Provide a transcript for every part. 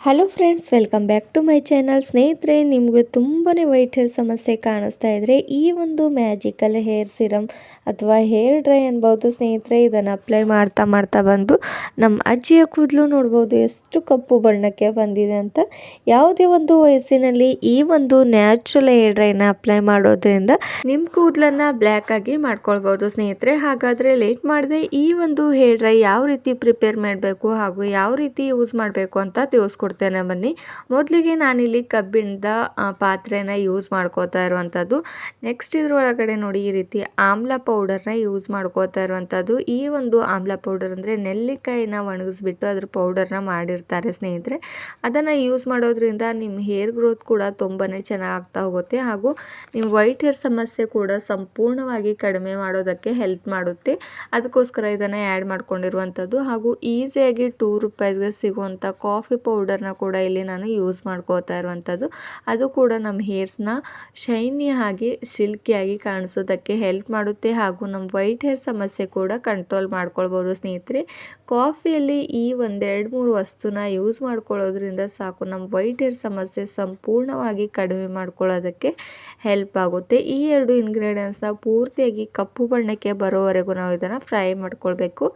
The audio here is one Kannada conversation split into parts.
Hello friends, welcome back to my channel. ಸ್ನೇಹಿತರೆ, ನಿಮಗೆ ತುಂಬಾ ವೈಟ್ ಹೇರ್ ಸಮಸ್ಯೆ ಕಾಣಿಸ್ತಾ ಇದ್ರೆ ಈ ಒಂದು ಮ್ಯಾಜಿಕಲ್ ಹೇರ್ ಸಿರಮ್ ಅಥವಾ ಹೇರ್ ಡ್ರೈ ಅನ್ಬೋದು ಸ್ನೇಹಿತರೆ. ಇದನ್ನು ಅಪ್ಲೈ ಮಾಡ್ತಾ ಮಾಡ್ತಾ ಬಂದು ನಮ್ಮ ಅಜ್ಜಿಯ ಕೂದಲು ನೋಡ್ಬೋದು ಎಷ್ಟು ಕಪ್ಪು ಬಣ್ಣಕ್ಕೆ ಬಂದಿದೆ ಅಂತ. ಯಾವುದೇ ಒಂದು ವಯಸ್ಸಿನಲ್ಲಿ ಈ ಒಂದು ನ್ಯಾಚುರಲ್ ಹೇರ್ ಡ್ರೈನ ಅಪ್ಲೈ ಮಾಡೋದ್ರಿಂದ ನಿಮ್ಮ ಕೂದಲನ್ನು ಬ್ಲ್ಯಾಕ್ ಆಗಿ ಮಾಡ್ಕೊಳ್ಬೋದು ಸ್ನೇಹಿತರೆ. ಹಾಗಾದರೆ ಲೇಟ್ ಮಾಡದೆ ಈ ಒಂದು ಹೇರ್ ಡ್ರೈ ಯಾವ ರೀತಿ ಪ್ರಿಪೇರ್ ಮಾಡಬೇಕು ಹಾಗೂ ಯಾವ ರೀತಿ ಯೂಸ್ ಮಾಡಬೇಕು ಅಂತ ತಿಳಿಸ್ಕೊಡ್ತೀನಿ. ಬನ್ನಿ. ಮೊದಲಿಗೆ ನಾನಿಲ್ಲಿ ಕಬ್ಬಿಣದ ಪಾತ್ರೆನ ಯೂಸ್ ಮಾಡ್ಕೋತಾ ಇರುವಂಥದ್ದು. ನೆಕ್ಸ್ಟ್ ಇದ್ರೊಳಗಡೆ ನೋಡಿ ಈ ರೀತಿ ಆಮ್ಲ ಪೌಡರ್ನ ಯೂಸ್ ಮಾಡ್ಕೋತಾ ಇರುವಂಥದ್ದು. ಈ ಒಂದು ಆಮ್ಲ ಪೌಡರ್ ಅಂದರೆ ನೆಲ್ಲಿಕಾಯಿನ ಒಣಗಿಸ್ಬಿಟ್ಟು ಅದ್ರ ಪೌಡರ್ನ ಮಾಡಿರ್ತಾರೆ ಸ್ನೇಹಿತರೆ. ಅದನ್ನು ಯೂಸ್ ಮಾಡೋದ್ರಿಂದ ನಿಮ್ಮ ಹೇರ್ ಗ್ರೋತ್ ಕೂಡ ತುಂಬಾ ಚೆನ್ನಾಗಿ ಆಗ್ತಾ ಹೋಗುತ್ತೆ ಹಾಗೂ ನಿಮ್ಮ ವೈಟ್ ಹೇರ್ ಸಮಸ್ಯೆ ಕೂಡ ಸಂಪೂರ್ಣವಾಗಿ ಕಡಿಮೆ ಮಾಡೋದಕ್ಕೆ ಹೆಲ್ಪ್ ಮಾಡುತ್ತೆ. ಅದಕ್ಕೋಸ್ಕರ ಇದನ್ನು ಆ್ಯಡ್ ಮಾಡ್ಕೊಂಡಿರುವಂಥದ್ದು. ಹಾಗೂ ಈಸಿಯಾಗಿ ₹2 ಸಿಗುವಂಥ ಕಾಫಿ ಪೌಡರ್ನ ಕೂಡ ಇಲ್ಲಿ ನಾನು ಯೂಸ್ ಮಾಡ್ಕೋತಾ ಇರುವಂಥದ್ದು. ಅದು ಕೂಡ ನಮ್ಮ ಹೇರ್ಸ್ನ ಶೈನಿ ಆಗಿ ಸಿಲ್ಕಿಯಾಗಿ ಕಾಣಿಸೋದಕ್ಕೆ ಹೆಲ್ಪ್ ಮಾಡುತ್ತೆ ಹಾಗೂ ನಮ್ಮ ವೈಟ್ ಹೇರ್ ಸಮಸ್ಯೆ ಕೂಡ ಕಂಟ್ರೋಲ್ ಮಾಡ್ಕೊಳ್ಬೋದು ಸ್ನೇಹಿತರೆ. ಕಾಫಿಯಲ್ಲಿ ಈ 1-2-3 ವಸ್ತುನ ಯೂಸ್ ಮಾಡ್ಕೊಳ್ಳೋದ್ರಿಂದ ಸಾಕು, ನಮ್ಮ ವೈಟ್ ಹೇರ್ ಸಮಸ್ಯೆ ಸಂಪೂರ್ಣವಾಗಿ ಕಡಿಮೆ ಮಾಡ್ಕೊಳ್ಳೋದಕ್ಕೆ ಹೆಲ್ಪ್ ಆಗುತ್ತೆ. ಈ 2 ಇಂಗ್ರೀಡಿಯೆಂಟ್ಸ್ನ ಪೂರ್ತಿಯಾಗಿ ಕಪ್ಪು ಬಣ್ಣಕ್ಕೆ ಬರೋವರೆಗೂ ನಾವು ಇದನ್ನು ಫ್ರೈ ಮಾಡ್ಕೊಳ್ಬೇಕು.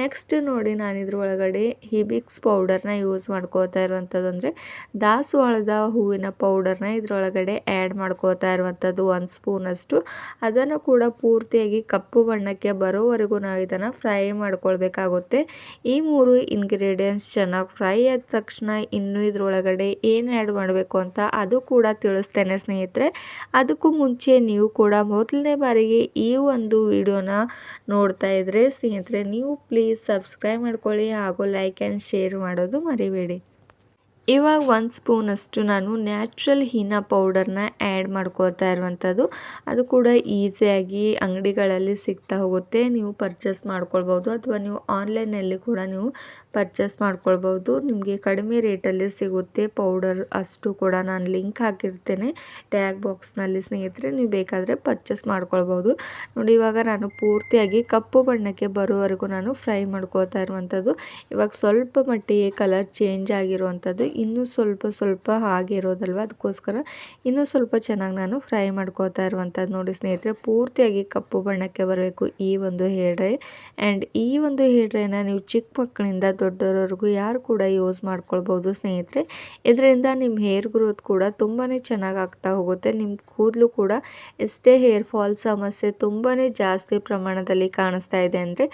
ನೆಕ್ಸ್ಟ್ ನೋಡಿ, ನಾನು ಇದ್ರ ಒಳಗಡೆ ಹಿಬಿಕ್ಸ್ ಪೌಡರ್ನ ಯೂಸ್ ಮಾಡ್ಕೋತಾ ಇರುವಂಥದ್ದು. ಅಂದರೆ ದಾಸವಾಳದ ಹೂವಿನ ಪೌಡರ್ನ ಇದರೊಳಗಡೆ ಆ್ಯಡ್ ಮಾಡ್ಕೋತಾ ಇರುವಂಥದ್ದು 1 ಸ್ಪೂನಷ್ಟು. ಅದನ್ನು ಕೂಡ ಪೂರ್ತಿಯಾಗಿ ಕಪ್ಪು ಬಣ್ಣಕ್ಕೆ ಬರೋವರೆಗೂ ನಾವು ಇದನ್ನು ಫ್ರೈ ಮಾಡ್ಕೊಳ್ಬೇಕಾಗುತ್ತೆ. ಈ 3 ಇಂಗ್ರೀಡಿಯೆಂಟ್ಸ್ ಚೆನ್ನಾಗಿ ಫ್ರೈ ಆದ ತಕ್ಷಣ ಇನ್ನು ಇದರೊಳಗಡೆ ಏನು ಆ್ಯಡ್ ಮಾಡಬೇಕು ಅಂತ ಅದು ಕೂಡ ತಿಳಿಸ್ತೇನೆ ಸ್ನೇಹಿತರೆ. ಅದಕ್ಕೂ ಮುಂಚೆ ನೀವು ಕೂಡ ಮೊದಲನೇ ಬಾರಿಗೆ ಈ ಒಂದು ವಿಡಿಯೋನ ನೋಡ್ತಾ ಇದ್ದರೆ ಸ್ನೇಹಿತರೆ, ನೀವು ಪ್ಲೀಸ್ ಸಬ್ಸ್ಕ್ರೈಬ್ ಮಾಡ್ಕೊಳ್ಳಿ ಹಾಗೂ ಲೈಕ್ ಆ್ಯಂಡ್ ಶೇರ್ ಮಾಡೋದು ಮರಿಬೇಡಿ. ಇವಾಗ 1 ಸ್ಪೂನಷ್ಟು ನಾನು ನ್ಯಾಚುರಲ್ ಹೀನಾ ಪೌಡರ್ನ ಆ್ಯಡ್ ಮಾಡ್ಕೋತಾ ಇರುವಂಥದ್ದು. ಅದು ಕೂಡ ಈಸಿಯಾಗಿ ಅಂಗಡಿಗಳಲ್ಲಿ ಸಿಗ್ತಾ ಹೋಗುತ್ತೆ, ನೀವು ಪರ್ಚೇಸ್ ಮಾಡ್ಕೊಳ್ಬೋದು ಅಥವಾ ನೀವು ಆನ್ಲೈನಲ್ಲಿ ಕೂಡ ನೀವು ಪರ್ಚೇಸ್ ಮಾಡ್ಕೊಳ್ಬೋದು. ನಿಮಗೆ ಕಡಿಮೆ ರೇಟಲ್ಲಿ ಸಿಗುತ್ತೆ ಪೌಡರ್. ಅಷ್ಟು ಕೂಡ ನಾನು ಲಿಂಕ್ ಹಾಕಿರ್ತೇನೆ ಟ್ಯಾಗ್ ಬಾಕ್ಸ್ನಲ್ಲಿ ಸ್ನೇಹಿತರೆ, ನೀವು ಬೇಕಾದರೆ ಪರ್ಚೇಸ್ ಮಾಡ್ಕೊಳ್ಬೋದು. ನೋಡಿ, ಇವಾಗ ನಾನು ಪೂರ್ತಿಯಾಗಿ ಕಪ್ಪು ಬಣ್ಣಕ್ಕೆ ಬರೋವರೆಗೂ ನಾನು ಫ್ರೈ ಮಾಡ್ಕೋತಾ ಇರುವಂಥದ್ದು. ಇವಾಗ ಸ್ವಲ್ಪ ಮಟ್ಟಿಗೆ ಕಲರ್ ಚೇಂಜ್ ಆಗಿರುವಂಥದ್ದು. ಇನ್ನೂ ಸ್ವಲ್ಪ ಹಾಗೆ ಇರೋದಲ್ವ, ಅದಕ್ಕೋಸ್ಕರ ಇನ್ನೂ ಸ್ವಲ್ಪ ಚೆನ್ನಾಗಿ ನಾನು ಫ್ರೈ ಮಾಡ್ಕೋತಾ ಇರುವಂಥದ್ದು. ನೋಡಿ ಸ್ನೇಹಿತರೆ, ಪೂರ್ತಿಯಾಗಿ ಕಪ್ಪು ಬಣ್ಣಕ್ಕೆ ಬರಬೇಕು ಈ ಒಂದು ಹೇರ್ ಡ್ರೈ. ಆ್ಯಂಡ್ ಈ ಒಂದು ಹೇರ್ ಡ್ರೈನ ನೀವು ಚಿಕ್ಕ ಮಕ್ಕಳಿಂದ ದೊಡ್ಡವರವರೆಗೂ ಯಾರು ಕೂಡ ಯೂಸ್ ಮಾಡ್ಕೊಳ್ಬೋದು ಸ್ನೇಹಿತರೆ. ಇದರಿಂದ ನಿಮ್ಮ ಹೇರ್ ಗ್ರೋತ್ ಕೂಡ ತುಂಬಾ ಚೆನ್ನಾಗಿ ಆಗ್ತಾ ಹೋಗುತ್ತೆ. ನಿಮ್ಮ ಕೂದಲು ಕೂಡ ಎಷ್ಟೇ ಹೇರ್ ಫಾಲ್ ಸಮಸ್ಯೆ ತುಂಬಾ ಜಾಸ್ತಿ ಪ್ರಮಾಣದಲ್ಲಿ ಕಾಣಿಸ್ತಾ ಇದೆ ಅಂದರೆ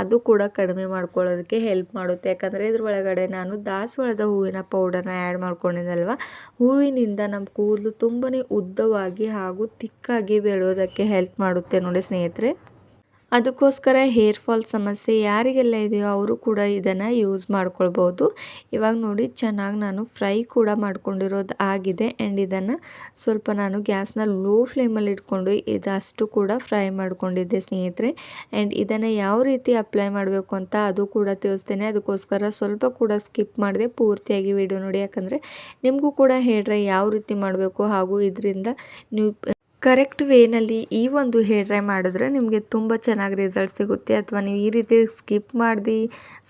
ಅದು ಕೂಡ ಕಡಿಮೆ ಮಾಡ್ಕೊಳ್ಳೋದಕ್ಕೆ ಹೆಲ್ಪ್ ಮಾಡುತ್ತೆ. ಯಾಕಂದರೆ ಇದ್ರ ಒಳಗಡೆ ನಾನು ದಾಸವಾಳದ ಹೂವಿನ ಪೌಡರ್ನ ಆ್ಯಡ್ ಮಾಡ್ಕೊಂಡಿದ್ದಲ್ವ, ಹೂವಿನಿಂದ ನಮ್ಮ ಕೂದಲು ತುಂಬಾ ಉದ್ದವಾಗಿ ಹಾಗೂ ತಿಕ್ಕಾಗಿ ಬೆಳೆಯೋದಕ್ಕೆ ಹೆಲ್ಪ್ ಮಾಡುತ್ತೆ ನೋಡಿ ಸ್ನೇಹಿತರೆ. ಅದಕ್ಕೋಸ್ಕರ ಹೇರ್ ಫಾಲ್ ಸಮಸ್ಯೆ ಯಾರಿಗೆಲ್ಲ ಇದೆಯೋ ಅವರು ಕೂಡ ಇದನ್ನು ಯೂಸ್ ಮಾಡ್ಕೊಳ್ಬೋದು. ಇವಾಗ ನೋಡಿ, ಚೆನ್ನಾಗಿ ನಾನು ಫ್ರೈ ಕೂಡ ಮಾಡ್ಕೊಂಡಿರೋದು ಆಗಿದೆ. ಆ್ಯಂಡ್ ಇದನ್ನು ಸ್ವಲ್ಪ ನಾನು ಗ್ಯಾಸ್ನ ಲೋ ಫ್ಲೇಮಲ್ಲಿ ಇಟ್ಕೊಂಡು ಇದಷ್ಟು ಕೂಡ ಫ್ರೈ ಮಾಡ್ಕೊಂಡಿದ್ದೆ ಸ್ನೇಹಿತರೆ. ಆ್ಯಂಡ್ ಇದನ್ನು ಯಾವ ರೀತಿ ಅಪ್ಲೈ ಮಾಡಬೇಕು ಅಂತ ಅದು ಕೂಡ ತಿಳಿಸ್ತೇನೆ. ಅದಕ್ಕೋಸ್ಕರ ಸ್ವಲ್ಪ ಕೂಡ ಸ್ಕಿಪ್ ಮಾಡಿದೆ, ಪೂರ್ತಿಯಾಗಿ ವಿಡಿಯೋ ನೋಡಿ. ಯಾಕಂದರೆ ನಿಮಗೂ ಕೂಡ ಹೇರ್ ಡ್ರೈ ಯಾವ ರೀತಿ ಮಾಡಬೇಕು ಹಾಗೂ ಇದರಿಂದ ನೀವು ಕರೆಕ್ಟ್ ವೇನಲ್ಲಿ ಈ ಒಂದು ಹೇರ್ ಡ್ರೈ ಮಾಡಿದ್ರೆ ನಿಮಗೆ ತುಂಬ ಚೆನ್ನಾಗಿ ರಿಸಲ್ಟ್ ಸಿಗುತ್ತೆ. ಅಥವಾ ನೀವು ಈ ರೀತಿ ಸ್ಕಿಪ್ ಮಾಡಿ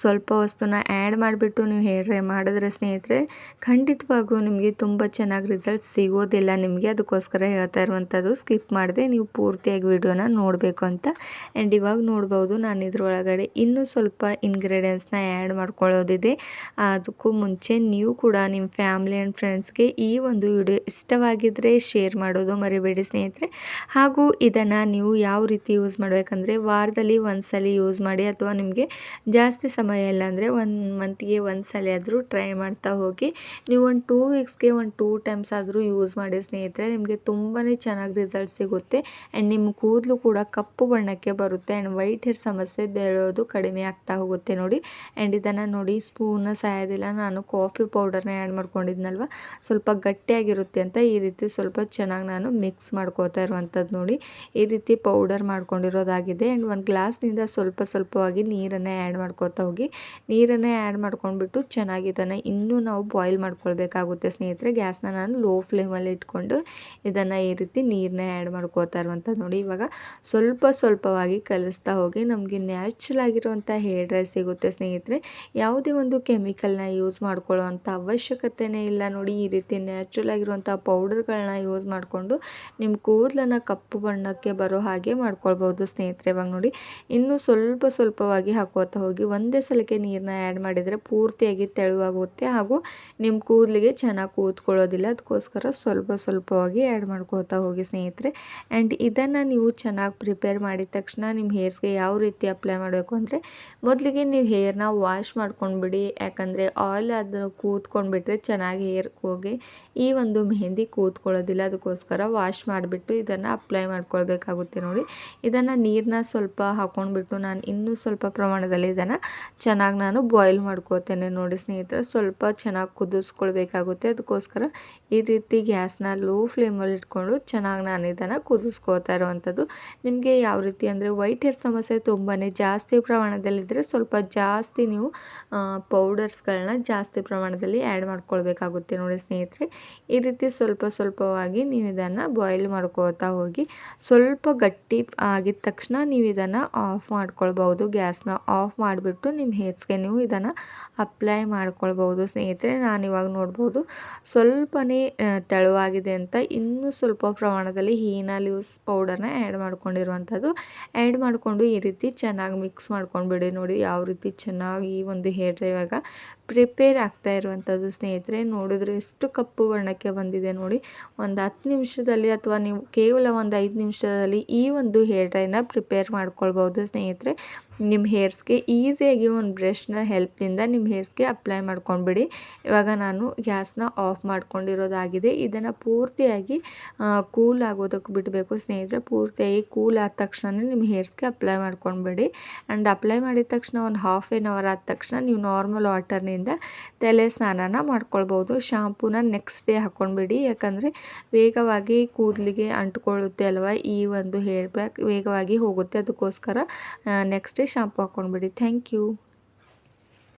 ಸ್ವಲ್ಪ ವಸ್ತುನ ಆ್ಯಡ್ ಮಾಡಿಬಿಟ್ಟು ನೀವು ಹೇರ್ ಡ್ರೈ ಮಾಡಿದ್ರೆ ಸ್ನೇಹಿತರೆ, ಖಂಡಿತವಾಗೂ ನಿಮಗೆ ತುಂಬ ಚೆನ್ನಾಗಿ ರಿಸಲ್ಟ್ ಸಿಗೋದಿಲ್ಲ ನಿಮಗೆ. ಅದಕ್ಕೋಸ್ಕರ ಹೇಳ್ತಾ ಇರುವಂಥದ್ದು, ಸ್ಕಿಪ್ ಮಾಡಿದೆ ನೀವು ಪೂರ್ತಿಯಾಗಿ ವಿಡಿಯೋನ ನೋಡಬೇಕು ಅಂತ. ಆ್ಯಂಡ್ ಇವಾಗ ನೋಡ್ಬೋದು, ನಾನು ಇದ್ರೊಳಗಡೆ ಇನ್ನೂ ಸ್ವಲ್ಪ ಇಂಗ್ರೀಡಿಯೆಂಟ್ಸ್ನ ಆ್ಯಡ್ ಮಾಡ್ಕೊಳ್ಳೋದಿದೆ. ಅದಕ್ಕೂ ಮುಂಚೆ ನೀವು ಕೂಡ ನಿಮ್ಮ ಫ್ಯಾಮಿಲಿ ಆ್ಯಂಡ್ ಫ್ರೆಂಡ್ಸ್ಗೆ ಈ ಒಂದು ವಿಡಿಯೋ ಇಷ್ಟವಾಗಿದ್ದರೆ ಶೇರ್ ಮಾಡೋದು ಮರಿಬೇಡಿ ಸ್ನೇಹಿತರೆ. ಹಾಗೂ ಇದನ್ನು ನೀವು ಯಾವ ರೀತಿ ಯೂಸ್ ಮಾಡಬೇಕಂದ್ರೆ ವಾರದಲ್ಲಿ 1 ಸಲ ಯೂಸ್ ಮಾಡಿ, ಅಥವಾ ನಿಮಗೆ ಜಾಸ್ತಿ ಸಮಯ ಇಲ್ಲ ಅಂದರೆ 1 ಮಂತ್ಗೆ 1 ಸಲ ಆದರೂ ಟ್ರೈ ಮಾಡ್ತಾ ಹೋಗಿ. ನೀವು ಒಂದು 2 ವೀಕ್ಸ್ಗೆ 2 ಟೈಮ್ಸ್ ಆದರೂ ಯೂಸ್ ಮಾಡಿ ಸ್ನೇಹಿತರೆ, ನಿಮಗೆ ತುಂಬಾ ಚೆನ್ನಾಗಿ ರಿಸಲ್ಟ್ ಸಿಗುತ್ತೆ. ಆ್ಯಂಡ್ ನಿಮ್ಮ ಕೂದಲು ಕೂಡ ಕಪ್ಪು ಬಣ್ಣಕ್ಕೆ ಬರುತ್ತೆ. ಆ್ಯಂಡ್ ವೈಟ್ ಹೇರ್ ಸಮಸ್ಯೆ ಬೆಳೆಯೋದು ಕಡಿಮೆ ಆಗ್ತಾ ಹೋಗುತ್ತೆ ನೋಡಿ. ಆ್ಯಂಡ್ ಇದನ್ನು ನೋಡಿ, ಸ್ಪೂನ ಸಾಯೋದಿಲ್ಲ, ನಾನು ಕಾಫಿ ಪೌಡರ್ನ ಆ್ಯಡ್ ಮಾಡ್ಕೊಂಡಿದ್ನಲ್ವ, ಸ್ವಲ್ಪ ಗಟ್ಟಿಯಾಗಿರುತ್ತೆ ಅಂತ ಈ ರೀತಿ ಸ್ವಲ್ಪ ಚೆನ್ನಾಗಿ ನಾನು ಮಿಕ್ಸ್ ಮಾಡ್ಕೋತಾ ಇರುವಂಥದ್ದು ನೋಡಿ. ಈ ರೀತಿ ಪೌಡರ್ ಮಾಡ್ಕೊಂಡಿರೋದಾಗಿದೆ. ಆ್ಯಂಡ್ ಒಂದು ಗ್ಲಾಸ್ನಿಂದ ಸ್ವಲ್ಪವಾಗಿ ನೀರನ್ನು ಆ್ಯಡ್ ಮಾಡ್ಕೋತಾ ಹೋಗಿ. ನೀರನ್ನು ಆ್ಯಡ್ ಮಾಡ್ಕೊಂಡ್ಬಿಟ್ಟು ಚೆನ್ನಾಗಿ ಇದನ್ನು ಇನ್ನೂ ನಾವು ಬಾಯ್ಲ್ ಮಾಡ್ಕೊಳ್ಬೇಕಾಗುತ್ತೆ ಸ್ನೇಹಿತರೆ. ಗ್ಯಾಸ್ನ ನಾನು ಲೋ ಫ್ಲೇಮಲ್ಲಿ ಇಟ್ಕೊಂಡು ಇದನ್ನು ಈ ರೀತಿ ನೀರನ್ನ ಆ್ಯಡ್ ಮಾಡ್ಕೋತಾ ಇರುವಂಥದ್ದು ನೋಡಿ. ಇವಾಗ ಸ್ವಲ್ಪವಾಗಿ ಕಲಿಸ್ತಾ ಹೋಗಿ ನಮಗೆ ನ್ಯಾಚುರಲ್ ಆಗಿರುವಂಥ ಹೇರ್ ಡ್ರೈ ಸಿಗುತ್ತೆ ಸ್ನೇಹಿತರೆ. ಯಾವುದೇ ಒಂದು ಕೆಮಿಕಲ್ನ ಯೂಸ್ ಮಾಡ್ಕೊಳ್ಳೋವಂಥ ಅವಶ್ಯಕತೆನೇ ಇಲ್ಲ ನೋಡಿ. ಈ ರೀತಿ ನ್ಯಾಚುರಲ್ ಆಗಿರುವಂಥ ಪೌಡರ್ಗಳನ್ನ ಯೂಸ್ ಮಾಡಿಕೊಂಡು ನಿಮ್ಮ ಕೂದಲನ್ನು ಕಪ್ಪು ಬಣ್ಣಕ್ಕೆ ಬರೋ ಹಾಗೆ ಮಾಡ್ಕೊಳ್ಬೋದು ಸ್ನೇಹಿತರೆ. ಇವಾಗ ನೋಡಿ ಇನ್ನೂ ಸ್ವಲ್ಪವಾಗಿ ಹಾಕೋತಾ ಹೋಗಿ ಒಂದೇ ಸಲಕ್ಕೆ ನೀರನ್ನ ಆ್ಯಡ್ ಮಾಡಿದರೆ ಪೂರ್ತಿಯಾಗಿ ತೆಳುವಾಗುತ್ತೆ ಹಾಗೂ ನಿಮ್ಮ ಕೂದಲಿಗೆ ಚೆನ್ನಾಗಿ ಕೂತ್ಕೊಳ್ಳೋದಿಲ್ಲ. ಅದಕ್ಕೋಸ್ಕರ ಸ್ವಲ್ಪವಾಗಿ ಆ್ಯಡ್ ಮಾಡ್ಕೋತಾ ಹೋಗಿ ಸ್ನೇಹಿತರೆ. ಆ್ಯಂಡ್ ಇದನ್ನು ನೀವು ಚೆನ್ನಾಗಿ ಪ್ರಿಪೇರ್ ಮಾಡಿದ ತಕ್ಷಣ ನಿಮ್ಮ ಹೇರ್ಸ್ಗೆ ಯಾವ ರೀತಿ ಅಪ್ಲೈ ಮಾಡಬೇಕು ಅಂದರೆ ಮೊದಲಿಗೆ ನೀವು ಹೇರ್ನ ವಾಶ್ ಮಾಡ್ಕೊಂಡ್ಬಿಡಿ. ಯಾಕಂದರೆ ಆಯಿಲ್ ಅದು ಕೂತ್ಕೊಂಡ್ಬಿಟ್ರೆ ಚೆನ್ನಾಗಿ ಹೇರ್ ಹೋಗಿ ಈ ಒಂದು ಮೆಹಂದಿ ಕೂತ್ಕೊಳ್ಳೋದಿಲ್ಲ. ಅದಕ್ಕೋಸ್ಕರ ವಾಶ್ ಮಾಡಿಬಿಟ್ಟು ಇದನ್ನು ಅಪ್ಲೈ ಮಾಡ್ಕೊಳ್ಬೇಕಾಗುತ್ತೆ ನೋಡಿ. ಇದನ್ನು ನೀರನ್ನ ಸ್ವಲ್ಪ ಹಾಕ್ಕೊಂಡ್ಬಿಟ್ಟು ನಾನು ಇನ್ನೂ ಸ್ವಲ್ಪ ಪ್ರಮಾಣದಲ್ಲಿ ಇದನ್ನು ಚೆನ್ನಾಗಿ ನಾನು ಬಾಯ್ಲ್ ಮಾಡ್ಕೋತೇನೆ ನೋಡಿ ಸ್ನೇಹಿತರೆ. ಸ್ವಲ್ಪ ಚೆನ್ನಾಗಿ ಕುದಿಸ್ಕೊಳ್ಬೇಕಾಗುತ್ತೆ. ಅದಕ್ಕೋಸ್ಕರ ಈ ರೀತಿ ಗ್ಯಾಸ್ನ ಲೋ ಫ್ಲೇಮಲ್ಲಿ ಇಟ್ಕೊಂಡು ಚೆನ್ನಾಗಿ ನಾನು ಇದನ್ನು ಕುದಿಸ್ಕೋತಾ ಇರುವಂಥದ್ದು. ನಿಮಗೆ ಯಾವ ರೀತಿ ಅಂದರೆ ವೈಟ್ ಹೇರ್ ಸಮಸ್ಯೆ ತುಂಬಾ ಜಾಸ್ತಿ ಪ್ರಮಾಣದಲ್ಲಿದ್ದರೆ ಸ್ವಲ್ಪ ಜಾಸ್ತಿ ನೀವು ಪೌಡರ್ಸ್ಗಳನ್ನ ಜಾಸ್ತಿ ಪ್ರಮಾಣದಲ್ಲಿ ಆ್ಯಡ್ ಮಾಡ್ಕೊಳ್ಬೇಕಾಗುತ್ತೆ ನೋಡಿ ಸ್ನೇಹಿತರೆ. ಈ ರೀತಿ ಸ್ವಲ್ಪವಾಗಿ ನೀವು ಇದನ್ನು ಬಾಯ್ಲ್ ಮಾಡ್ಕೋತಾ ಹೋಗಿ ಸ್ವಲ್ಪ ಗಟ್ಟಿ ಆಗಿದ ತಕ್ಷಣ ನೀವು ಇದನ್ನು ಆಫ್ ಮಾಡ್ಕೊಳ್ಬೋದು. ಗ್ಯಾಸ್ನ ಆಫ್ ಮಾಡಿಬಿಟ್ಟು ನಿಮ್ಮ ಹೇರ್ಸ್ಗೆ ನೀವು ಇದನ್ನು ಅಪ್ಲೈ ಮಾಡ್ಕೊಳ್ಬೋದು ಸ್ನೇಹಿತರೆ. ನಾನಿವಾಗ ನೋಡ್ಬೋದು ಸ್ವಲ್ಪನೇ ತೆಳುವಾಗಿದೆ ಅಂತ ಇನ್ನೂ ಸ್ವಲ್ಪ ಪ್ರಮಾಣದಲ್ಲಿ ಹೀನಾ ಲೀವ್ಸ್ ಪೌಡರ್ನ ಆ್ಯಡ್ ಮಾಡ್ಕೊಂಡಿರುವಂಥದ್ದು. ಆ್ಯಡ್ ಮಾಡಿಕೊಂಡು ಈ ರೀತಿ ಚೆನ್ನಾಗಿ ಮಿಕ್ಸ್ ಮಾಡ್ಕೊಂಡ್ಬಿಡಿ ನೋಡಿ. ಯಾವ ರೀತಿ ಚೆನ್ನಾಗಿ ಈ ಒಂದು ಹೇರ್ ಡ್ರೈ ಇವಾಗ ಪ್ರಿಪೇರ್ ಆಗ್ತಾ ಇರುವಂಥದ್ದು ಸ್ನೇಹಿತರೆ. ನೋಡಿದ್ರೆ ಎಷ್ಟು ಕಪ್ಪು ಬಣ್ಣಕ್ಕೆ ಬಂದಿದೆ ನೋಡಿ. ಒಂದು 10 ನಿಮಿಷದಲ್ಲಿ ಅಥವಾ ನೀವು ಕೇವಲ ಒಂದು 5 ನಿಮಿಷದಲ್ಲಿ ಈ ಒಂದು ಹೇರ್ ಡ್ರೈನ ಪ್ರಿಪೇರ್ ಮಾಡ್ಕೊಳ್ಬೋದು ಸ್ನೇಹಿತರೆ. ನಿಮ್ಮ ಹೇರ್ಸ್ಗೆ ಈಸಿಯಾಗಿ ಒಂದು ಬ್ರಷ್ನ ಹೆಲ್ಪ್ನಿಂದ ನಿಮ್ಮ ಹೇರ್ಸ್ಗೆ ಅಪ್ಲೈ ಮಾಡ್ಕೊಂಡ್ಬಿಡಿ. ಇವಾಗ ನಾನು ಗ್ಯಾಸ್ನ ಆಫ್ ಮಾಡ್ಕೊಂಡಿರೋದಾಗಿದೆ. ಇದನ್ನು ಪೂರ್ತಿಯಾಗಿ ಕೂಲ್ ಆಗೋದಕ್ಕೆ ಬಿಡಬೇಕು ಸ್ನೇಹಿತರೆ. ಪೂರ್ತಿಯಾಗಿ ಕೂಲ್ ಆದ ತಕ್ಷಣ ನಿಮ್ಮ ಹೇರ್ಸ್ಗೆ ಅಪ್ಲೈ ಮಾಡ್ಕೊಂಡ್ಬಿಡಿ. ಆ್ಯಂಡ್ ಅಪ್ಲೈ ಮಾಡಿದ ತಕ್ಷಣ ಒಂದು ಹಾಫ್ ಆನ್ ಅವರ್ ಆದ ತಕ್ಷಣ ನೀವು ನಾರ್ಮಲ್ ವಾಟರ್ನಿಂದ ತಲೆ ಸ್ನಾನನ ಮಾಡ್ಕೊಳ್ಬೋದು. ಶಾಂಪೂನ ನೆಕ್ಸ್ಟ್ ಡೇ ಹಾಕ್ಕೊಂಡ್ಬಿಡಿ. ಯಾಕಂದರೆ ವೇಗವಾಗಿ ಕೂದಲಿಗೆ ಅಂಟ್ಕೊಳ್ಳುತ್ತೆ ಅಲ್ವಾ, ಈ ಒಂದು ಹೇರ್ ಪ್ಯಾಕ್ ವೇಗವಾಗಿ ಹೋಗುತ್ತೆ. ಅದಕ್ಕೋಸ್ಕರ ನೆಕ್ಸ್ಟ್ ಡೇ ಶಾಂಪೂ ಹಾಕ್ಕೊಂಡ್ಬಿಡಿ. Thank you.